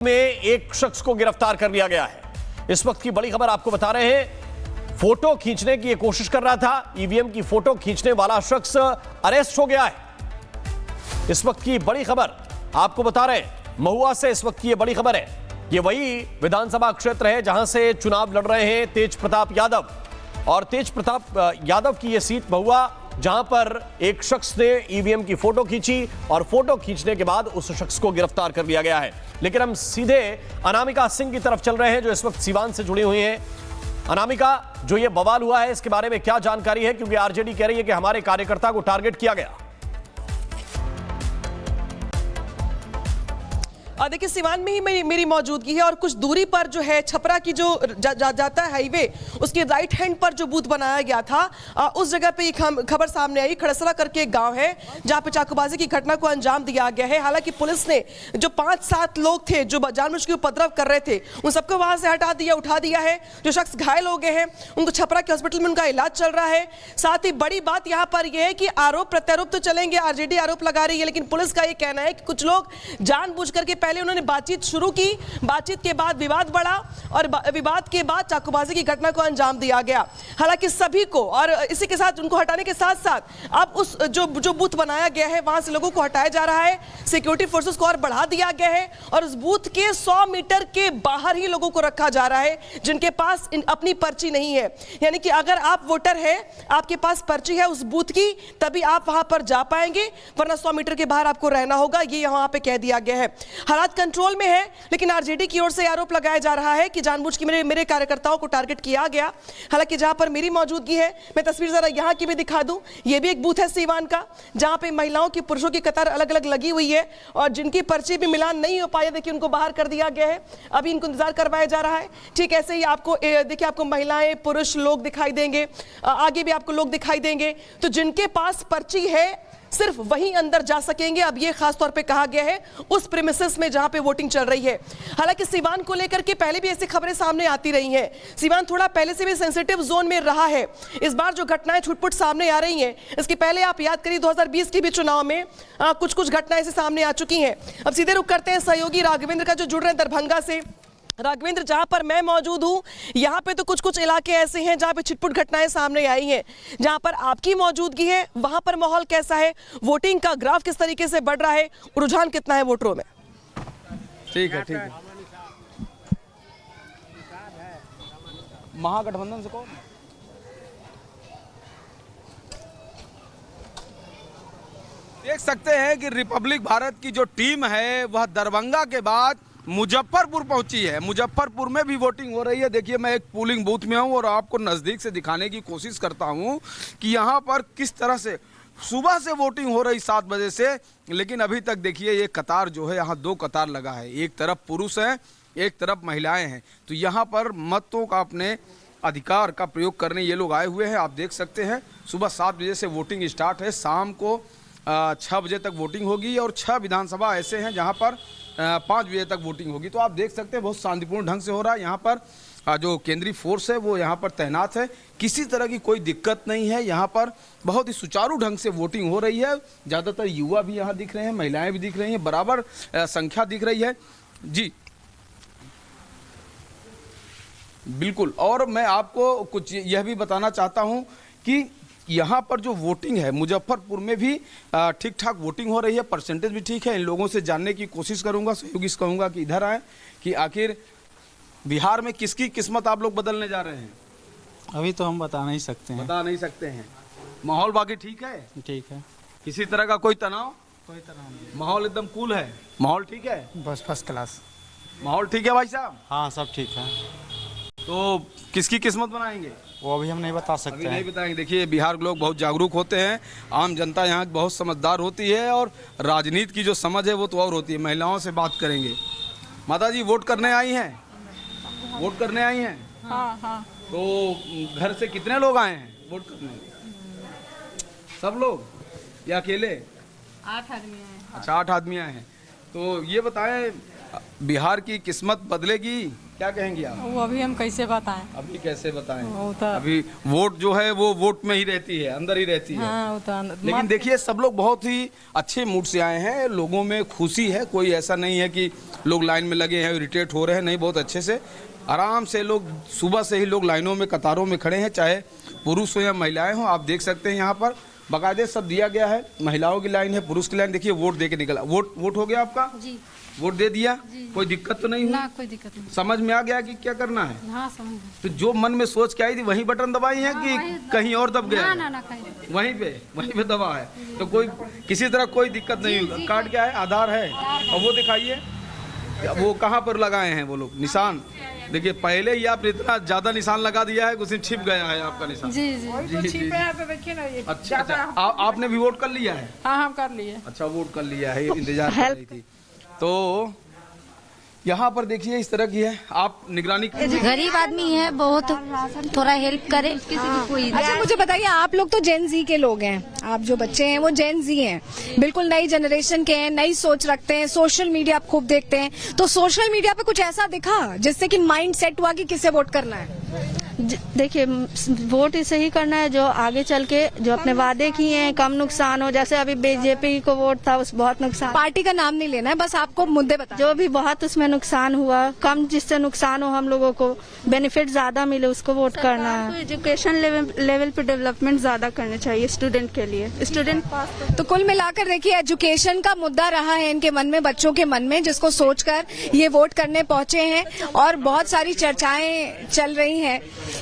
में एक शख्स को गिरफ्तार कर लिया गया है। इस वक्त की बड़ी खबर आपको बता रहे हैं। फोटो खींचने की कोशिश कर रहा था, ईवीएम की फोटो खींचने वाला शख्स अरेस्ट हो गया है। इस वक्त की बड़ी खबर आपको बता रहे हैं, महुआ से इस वक्त की यह बड़ी खबर है। यह वही विधानसभा क्षेत्र है जहां से चुनाव लड़ रहे हैं तेज प्रताप यादव, और तेज प्रताप यादव की यह सीट महुआ, जहां पर एक शख्स ने ईवीएम की फोटो खींची और फोटो खींचने के बाद उस शख्स को गिरफ्तार कर लिया गया है। लेकिन हम सीधे अनामिका सिंह की तरफ चल रहे हैं जो इस वक्त सीवान से जुड़ी हुई हैं। अनामिका, जो ये बवाल हुआ है इसके बारे में क्या जानकारी है, क्योंकि आरजेडी कह रही है कि हमारे कार्यकर्ता को टारगेट किया गया। देखिए, सिवान में ही मेरी मौजूदगी है और कुछ दूरी पर जो है छपरा की जो जाता है हाईवे, उसके राइट हैंड पर जो बूथ बनाया गया था, उस जगह पे एक खबर सामने आई। खड़सरा करके एक गांव है जहां पे चाकूबाजी की घटना को अंजाम दिया गया है। हालांकि पुलिस ने जो 5-7 लोग थे जो जानबूझ के उपद्रव कर रहे थे, उन सबको वहां से हटा दिया, उठा दिया है। जो शख्स घायल हो गए हैं उनको छपरा के हॉस्पिटल में उनका इलाज चल रहा है। साथ ही बड़ी बात यहाँ पर यह है कि आरोप प्रत्यारोप तो चलेंगे, आरजेडी आरोप लगा रही है, लेकिन पुलिस का यह कहना है कि कुछ लोग जानबूझ करके पहले उन्होंने बातचीत शुरू की, बातचीत के बाद विवाद बढ़ा और विवाद के बाद चाकूबाजी की घटना को अंजाम दिया गया। हालांकि सभी को, और इसी के साथ उनको हटाने के साथ साथ अब उस जो बूथ बनाया गया है वहां से लोगों को हटाया जा रहा है। सिक्योरिटी फोर्सेस को और बढ़ा दिया गया है और उस बूथ के 100 मीटर के बाहर ही लोगों को रखा जा रहा है जिनके पास अपनी पर्ची नहीं है। यानी कि अगर आप वोटर हैं, आपके पास पर्ची है उस बूथ की, तभी आप वहां पर जा पाएंगे, वरना 100 मीटर के बाहर आपको रहना होगा। ये यहां पे कह दिया गया है। हालात कंट्रोल में है, लेकिन आरजेडी की ओर से आरोप लगाया जा रहा है कि जानबूझ के मेरे कार्यकर्ताओं को टारगेट किया गया। हालांकि जहां पर मेरी मौजूदगी है, मैं तस्वीर जरा यहां की भी दिखा दूं। यह भी एक बूथ है सीवान का, जहां पे महिलाओं की पुरुषों की कतार अलग अलग लगी हुई है और जिनकी पर्ची भी मिलान नहीं हो पाया, देखिए उनको बाहर कर दिया गया है। अभी इनको इंतजार करवाया जा रहा है। ठीक ऐसे ही आपको देखिए, आपको महिलाएं पुरुष लोग दिखाई देंगे, आगे भी आपको लोग दिखाई देंगे। तो जिनके पास पर्ची है सिर्फ वहीं अंदर जा सकेंगे। अब ये खास तौर पे कहा गया है उस प्रीमिसेस में जहां पे वोटिंग चल रही है। हालांकि सीवान को लेकर के पहले भी ऐसी खबरें सामने आती रही हैं। सीवान थोड़ा पहले से भी सेंसिटिव जोन में रहा है। इस बार जो घटनाएं छुटपुट सामने आ रही हैं, इसके पहले आप याद करिए 2020 के भी चुनाव में कुछ घटनाएं ऐसे सामने आ चुकी हैं। अब सीधे रुख करते हैं सहयोगी राघवेंद्र का, जो जुड़ रहे हैं दरभंगा से। राघवेंद्र, जहां पर मैं मौजूद हूं, यहां पे तो कुछ इलाके ऐसे हैं जहां पे छिटपुट घटनाएं सामने आई हैं। जहां पर आपकी मौजूदगी है, वहां पर माहौल कैसा है? वोटिंग का ग्राफ किस तरीके से बढ़ रहा है? रुझान कितना है वोटरों में? ठीक है, ठीक है। महागठबंधन से कौन? देख सकते हैं कि रिपब्लिक भारत की जो टीम है वह दरभंगा के बाद मुजफ्फरपुर पहुंची है। मुजफ्फरपुर में भी वोटिंग हो रही है। देखिए, मैं एक पोलिंग बूथ में हूं और आपको नज़दीक से दिखाने की कोशिश करता हूं कि यहां पर किस तरह से सुबह से वोटिंग हो रही 7 बजे से, लेकिन अभी तक देखिए ये कतार जो है, यहाँ 2 कतार लगा है। एक तरफ पुरुष हैं, एक तरफ महिलाएं हैं। तो यहाँ पर मतों का, अपने अधिकार का प्रयोग करने ये लोग आए हुए हैं। आप देख सकते हैं सुबह 7 बजे से वोटिंग स्टार्ट है, शाम को 6 बजे तक वोटिंग होगी और 6 विधानसभा ऐसे हैं जहाँ पर 5 बजे तक वोटिंग होगी। तो आप देख सकते हैं बहुत शांतिपूर्ण ढंग से हो रहा है। यहाँ पर जो केंद्रीय फोर्स है वो यहाँ पर तैनात है, किसी तरह की कोई दिक्कत नहीं है। यहाँ पर बहुत ही सुचारू ढंग से वोटिंग हो रही है। ज़्यादातर युवा भी यहाँ दिख रहे हैं, महिलाएं भी दिख रही हैं, बराबर संख्या दिख रही है। जी बिल्कुल। और मैं आपको कुछ यह भी बताना चाहता हूँ कि यहाँ पर जो वोटिंग है, मुजफ्फरपुर में भी ठीक ठाक वोटिंग हो रही है, परसेंटेज भी ठीक है। इन लोगों से जानने की कोशिश करूँगा, सहयोगी से कहूँगा कि इधर आए कि आखिर बिहार में किसकी किस्मत आप लोग बदलने जा रहे हैं। अभी तो हम बता नहीं सकते हैं। बता नहीं सकते हैं। माहौल बाकी ठीक है? ठीक है, किसी तरह का कोई तनाव? कोई तरह नहीं, माहौल एकदम कूल है। माहौल ठीक है? बस फर्स्ट क्लास। माहौल ठीक है भाई साहब? हाँ, सब ठीक है। तो किसकी किस्मत बनाएंगे? वो अभी हम नहीं बता सकते अभी नहीं बताएंगे। देखिए, बिहार के लोग बहुत जागरूक होते हैं, आम जनता यहाँ की बहुत समझदार होती है और राजनीति की जो समझ है वो तो और होती है। महिलाओं से बात करेंगे। माता जी, वोट करने आई हैं? वोट करने आई हैं? हाँ हाँ। तो घर से कितने लोग आए हैं वोट करने? सब लोग या अकेले? 8 आदमी हैं। अच्छा, 8 आदमी आए हैं। तो ये बताएं, बिहार की किस्मत बदलेगी क्या कहेंगी आप? वो अभी हम कैसे बताएं? अभी कैसे बताएं? वो तो अभी वोट जो है वो वोट में ही रहती है, अंदर ही रहती है। हाँ, वो तो लेकिन देखिए सब लोग बहुत ही अच्छे मूड से आए हैं, लोगों में खुशी है, कोई ऐसा नहीं है कि लोग लाइन में लगे हैं, इरिटेट हो रहे हैं, नहीं, बहुत अच्छे से आराम से लोग सुबह से ही लोग लाइनों में कतारों में खड़े हैं, चाहे पुरुष हो या महिलाएं हो। आप देख सकते हैं यहाँ पर बाकायदे सब दिया गया है, महिलाओं की लाइन है, पुरुष की लाइन। देखिए वोट दे के निकला, वोट हो गया आपका जी, वोट दे दिया, कोई दिक्कत तो नहीं हुई? ना कोई दिक्कत नहीं। समझ में आ गया कि क्या करना है? हाँ समझ। तो जो मन में सोच के आई थी वही बटन दबाई है कि कहीं और दब गया? ना ना कहीं वहीं पे दबा है, तो कोई किसी तरह कोई दिक्कत नहीं हुई। कार्ड क्या है? आधार है। और वो दिखाइए वो कहाँ पर लगाए हैं वो लोग निशान? देखिए पहले ही आपने इतना ज्यादा निशान लगा दिया है, कुछ छिप गया है आपका निशान। जी जी छिपे हैं तो देखिए ना ये। अच्छा अच्छा, आपने भी वोट कर लिया है? हाँ हम कर लिए। अच्छा वोट कर लिया है, इंतजार कर रही थी। तो यहाँ पर देखिए इस तरह की है, आप निगरानी गरीब आदमी है, बहुत थोड़ा हेल्प करे। अच्छा मुझे बताइए, आप लोग तो जेन जी के लोग हैं, आप जो बच्चे हैं वो जेन जी हैं, बिल्कुल नई जनरेशन के हैं, नई सोच रखते हैं, सोशल मीडिया आप खूब देखते हैं, तो सोशल मीडिया पे कुछ ऐसा दिखा जिससे कि माइंड सेट हुआ कि किसे वोट करना है? देखिए वोट इसे ही करना है जो आगे चल के जो अपने वादे किए हैं कम नुकसान हो। जैसे अभी बीजेपी को वोट था, उस बहुत नुकसान। पार्टी का नाम नहीं लेना है, बस आपको मुद्दे बता। जो भी बहुत उसमें नुकसान हुआ, कम जिससे नुकसान हो हम लोगों को बेनिफिट ज्यादा मिले, उसको वोट करना है। एजुकेशन लेवल पे डेवलपमेंट ज्यादा करने चाहिए स्टूडेंट के लिए। स्टूडेंट पास तो कुल मिलाकर देखिए एजुकेशन का मुद्दा रहा है इनके मन में, बच्चों के मन में, जिसको सोचकर ये वोट करने पहुंचे हैं। और बहुत सारी चर्चाएं चल रही हैं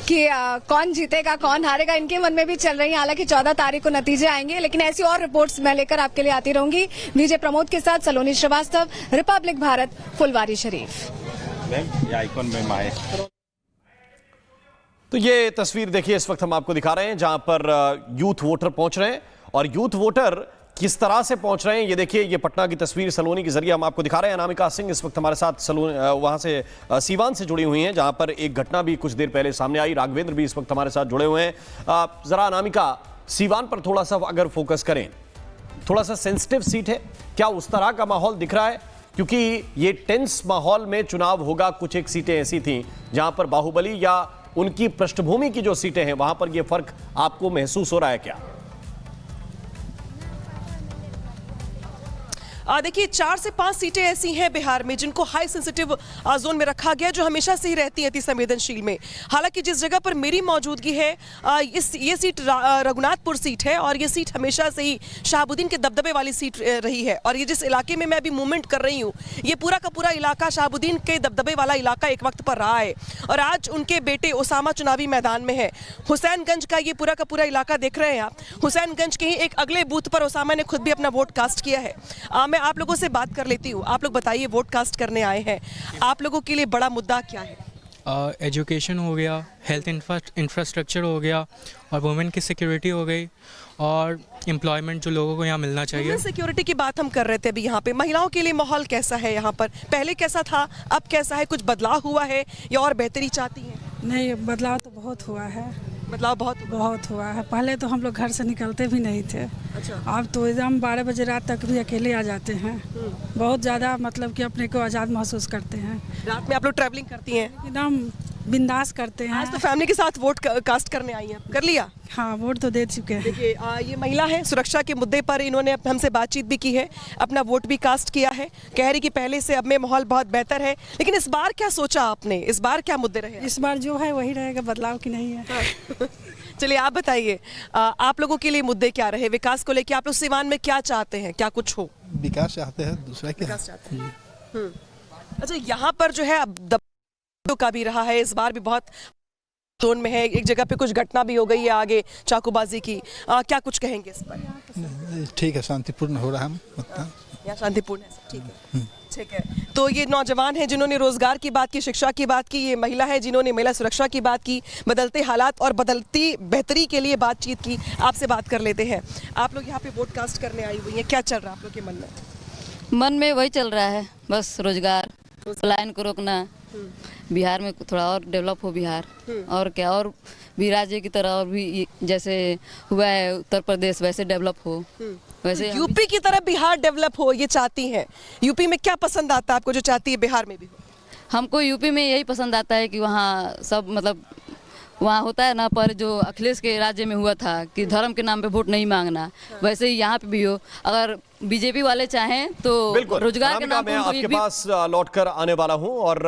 कि कौन जीतेगा कौन हारेगा, इनके मन में भी चल रही है। हालांकि 14 तारीख को नतीजे आएंगे, लेकिन ऐसी और रिपोर्ट्स मैं लेकर आपके लिए आती रहूंगी। विजय प्रमोद के साथ सलोनी श्रीवास्तव, रिपब्लिक भारत, फुलवारी शरीफ। ये आइकॉन में आए। तो ये तस्वीर देखिए इस वक्त हम आपको दिखा रहे हैं जहां पर यूथ वोटर पहुंच रहे हैं, और यूथ वोटर किस तरह से पहुंच रहे हैं ये देखिए। ये पटना की तस्वीर सलोनी के जरिए हम आपको दिखा रहे हैं। अनामिका सिंह इस वक्त हमारे साथ सलोनी वहां से सीवान से जुड़ी हुई हैं, जहां पर एक घटना भी कुछ देर पहले सामने आई। राघवेंद्र भी इस वक्त हमारे साथ जुड़े हुए हैं। जरा अनामिका, सीवान पर थोड़ा सा अगर फोकस करें, थोड़ा सा सेंसिटिव सीट है, क्या उस तरह का माहौल दिख रहा है? क्योंकि ये टेंस माहौल में चुनाव होगा। कुछ एक सीटें ऐसी थी जहां पर बाहुबली या उनकी पृष्ठभूमि की जो सीटें हैं वहां पर यह फर्क आपको महसूस हो रहा है क्या? देखिए 4 से 5 सीटें ऐसी हैं बिहार में जिनको हाई सेंसिटिव जोन में रखा गया, जो हमेशा से ही रहती हैं अति संवेदनशील में। हालांकि जिस जगह पर मेरी मौजूदगी है ये सीट रघुनाथपुर सीट है, और ये सीट हमेशा से ही शहाबुद्दीन के दबदबे वाली सीट रही है। और ये जिस इलाके में मैं अभी मूवमेंट कर रही हूँ, ये पूरा का पूरा इलाका शहाबुद्दीन के दबदबे वाला इलाका एक वक्त पर रहा है, और आज उनके बेटे उसामा चुनावी मैदान में है। हुसैनगंज का ये पूरा का पूरा इलाका देख रहे हैं आप। हुसैनगंज के ही एक अगले बूथ पर उसामा ने खुद भी अपना वोट कास्ट किया है। मैं आप लोगों से बात कर लेती हूँ। आप लोग बताइए, वोट कास्ट करने आए हैं, आप लोगों के लिए बड़ा मुद्दा क्या है? एजुकेशन हो गया, हेल्थ इंफ्रास्ट्रक्चर हो गया, और वुमेन की सिक्योरिटी हो गई, और एम्प्लॉयमेंट जो लोगों को यहाँ मिलना चाहिए। सिक्योरिटी की बात हम कर रहे थे अभी। यहाँ पे महिलाओं के लिए माहौल कैसा है? यहाँ पर पहले कैसा था, अब कैसा है? कुछ बदलाव हुआ है या और बेहतरी चाहती हैं? नहीं, बदलाव तो बहुत हुआ है। बदलाव बहुत हुआ है। पहले तो हम लोग घर से निकलते भी नहीं थे। अच्छा। अब तो एकदम 12 बजे रात तक भी अकेले आ जाते हैं। बहुत ज़्यादा मतलब कि अपने को आज़ाद महसूस करते हैं। रात में आप लोग ट्रैवलिंग करती हैं? एकदम बिंदास करते हैं। आज तो फैमिली के साथ वोट कास्ट करने आई हैं, कर लिया? हाँ, वोट तो दे चुके हैं। देखिए ये महिला है, सुरक्षा के मुद्दे पर इन्होंने हमसे बातचीत भी की है, अपना वोट भी कास्ट किया है। कह रही कि पहले से अब में माहौल बहुत बेहतर है। लेकिन इस बार क्या सोचा आपने? इस बार क्या मुद्दे रहे? इस बार जो है वही रहेगा, बदलाव की नहीं है। चलिए आप बताइए, आप लोगों के लिए मुद्दे क्या रहे विकास को लेकर? आप लोग सीवान में क्या चाहते हैं, क्या कुछ हो? विकास चाहते हैं, दूसरा क्या? विकास चाहते हैं। अच्छा, यहाँ पर जो है अब का भी रहा है, इस बार भी बहुत जोन में है। एक जगह पे कुछ घटना भी हो गई है आगे चाकूबाजी की, क्या कुछ कहेंगे इस पर? ठीक है, शांतिपूर्ण हो रहा है मतलब। यहाँ शांतिपूर्ण है, ठीक है, ठीक है। तो ये नौजवान हैं जिन्होंने रोजगार की बात की, शिक्षा की बात की। ये महिला है जिन्होंने महिला सुरक्षा की बात की, बदलते हालात और बदलती बेहतरी के लिए बातचीत की। आपसे बात कर लेते हैं। आप लोग यहाँ पे वोट कास्ट करने आई हुई हैं, क्या चल रहा है आप लोग के मन में? मन में वही चल रहा है, बस रोजगार, पलायन को रोकना, बिहार में थोड़ा और डेवलप हो बिहार, और क्या, और भी राज्य की तरह और भी जैसे हुआ है उत्तर प्रदेश वैसे डेवलप हो। वैसे यूपी की तरह बिहार डेवलप हो ये चाहती हैं। यूपी में क्या पसंद आता है आपको जो चाहती है बिहार में भी हो? हमको यूपी में यही पसंद आता है कि वहाँ सब मतलब वहाँ होता है ना, पर जो अखिलेश के राज्य में हुआ था कि धर्म के नाम पे वोट नहीं मांगना, वैसे ही यहाँ पे भी हो। अगर बीजेपी वाले चाहें तो बिल्कुल रोजगार के नाम मैं पे उनको आपके एक भी पास लौटकर आने वाला हूं और